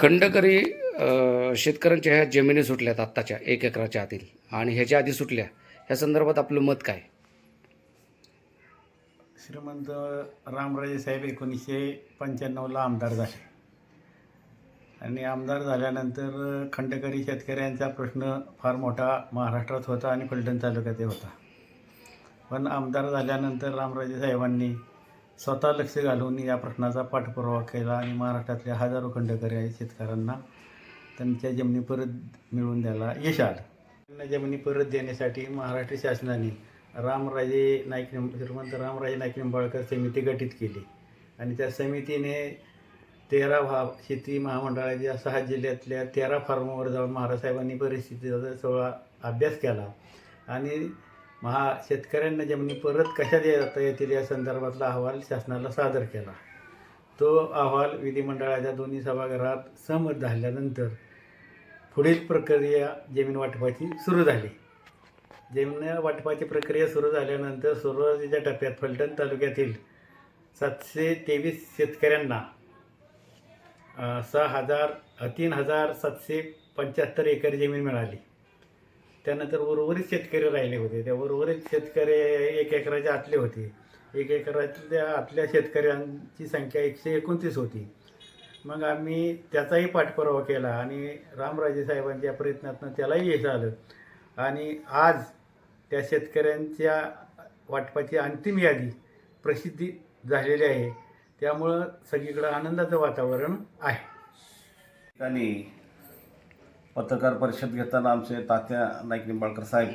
खंडकरी शेतकऱ्यांच्या ह्या जमिनी सुटल्यात आत्ताच्या 1 एकराच्या आतील आणि ह्याच्या आधी सुटल्या, ह्या संदर्भात आपलं मत काय? श्रीमंत रामराजे साहेब 1995ला आमदार झाले आणि आमदार झाल्यानंतर खंडकरी शेतकऱ्यांचा प्रश्न फार मोठा महाराष्ट्रात होता आणि फलटण तालुक्यातही होता. पण आमदार झाल्यानंतर रामराजे साहेबांनी स्वतः लक्ष घालून या प्रश्नाचा पाठपुरावा केला आणि महाराष्ट्रातल्या हजारो खंडकरी शेतकऱ्यांना त्यांच्या जमिनी परत मिळवून द्यायला यश आलं. त्यांना जमिनी परत देण्यासाठी महाराष्ट्र शासनाने श्रीमंत रामराजे नाईक निंबाळकर समिती गठीत केली आणि त्या समितीने 13 शेती महामंडळाच्या 6 जिल्ह्यातल्या 13 फार्मवर जाऊन महाराजसाहेबांनी परिस्थितीचा सगळा अभ्यास केला आणि शेतकऱ्यांना जमिनी परत कशा देता येतील या संदर्भातला अहवाल शासनाला सादर केला. तो अहवाल विधिमंडळाच्या दोन्ही सभागृहात सहमत झाल्यानंतर पुढील प्रक्रिया जमीन वाटपाची सुरू झाली. जमीन वाटपाची प्रक्रिया सुरू झाल्यानंतर सुरुवातीच्या टप्प्यात फलटण तालुक्यातील 723 शेतकऱ्यांना 3,775 एकर जमीन मिळाली. त्यानंतर उर्वरित शेतकरी राहिले होते. त्या उर्वरित शेतकरी 1 एकराच्या आतले होते. 1 एकरातल्या आतल्या शेतकऱ्यांची संख्या 129 होती. मग आम्ही त्याचाही पाठपुरावा केला आणि रामराजे साहेबांच्या प्रयत्नातून त्यालाही यश आलं आणि आज त्या शेतकऱ्यांच्या वाटपाची अंतिम यादी प्रसिद्धी झालेली आहे. त्यामुळं सगळीकडं आनंदाचं वातावरण आहे. आणि पत्रकार परिषद घेताना आमचे तात्या नाईक निंबाळकर साहेब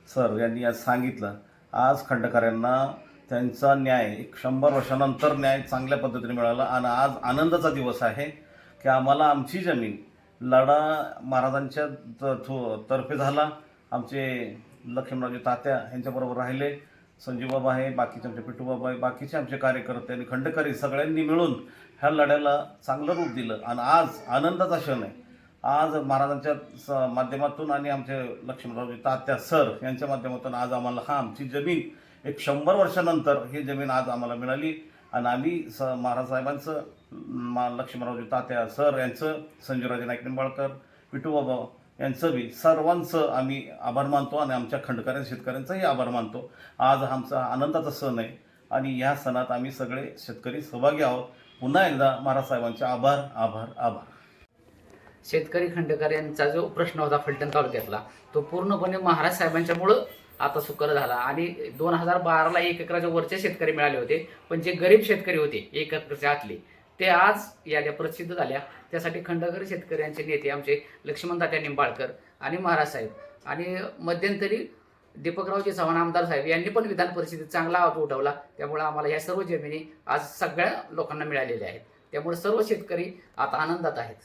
सर यांनी आज सांगितलं, आज खंडकऱ्यांना त्यांचा न्याय 100 वर्षानंतर न्याय चांगल्या पद्धतीने मिळाला आणि आज आनंदाचा दिवस आहे की आम्हाला आमची जमीन लढा महाराजांच्या तर्फे झाला. आमचे लक्ष्मणरावजी तात्या यांच्याबरोबर राहिले, संजीवबाबा आहे, बाकीचे आमचे पिटूबाबा आहे, बाकीचे आमचे कार्यकर्ते आणि खंडकरी सगळ्यांनी मिळून ह्या लढ्याला चांगलं रूप दिलं आणि आज आनंदाचा क्षण आहे. आज महाराजांच्या माध्यमातून आणि आमचे लक्ष्मणरावजी तात्या सर यांच्या माध्यमातून आज आम्हाला आमची जमीन 100 वर्षानंतर ही जमीन आज आम्हाला मिळाली आणि आम्ही महाराज साहेबांचं, लक्ष्मणरावजी तात्या सर यांचं, संजीवराजे नाईक निंबाळकर, पिटूबाबा यांचं बी सर्वांचं आम्ही आभार मानतो आणि आमच्या खंडकरी शेतकऱ्यांचाही आभार मानतो. आज आमचा आनंदाचा सण आहे आणि ह्या सणात आम्ही सगळे शेतकरी सहभागी आहोत. पुन्हा एकदा महाराज साहेबांचे आभार आभार आभार. शेतकरी खंडकऱ्यांचा जो प्रश्न होता फलटण तालुक्यातला, तो पूर्णपणे महाराज साहेबांच्यामुळं आता सुकर झाला आणि 2012ला 1 एकराच्या वरचे शेतकरी मिळाले होते, पण जे गरीब शेतकरी होते 1 एकराच्या आतले, ते आज याद्या प्रसिद्ध झाल्या. त्यासाठी खंडकरी शेतकऱ्यांचे नेते आमचे लक्ष्मण तात्या निंबाळकर आणि महाराज साहेब आणि मध्यंतरी दीपकरावजी चव्हाण आमदार साहेब यांनी पण विधान परिषदेत चांगला आवाज उठवला. त्यामुळे आम्हाला ह्या सर्व जमिनी आज सगळ्या लोकांना मिळालेल्या आहेत. त्यामुळे सर्व शेतकरी आता आनंदात आहेत.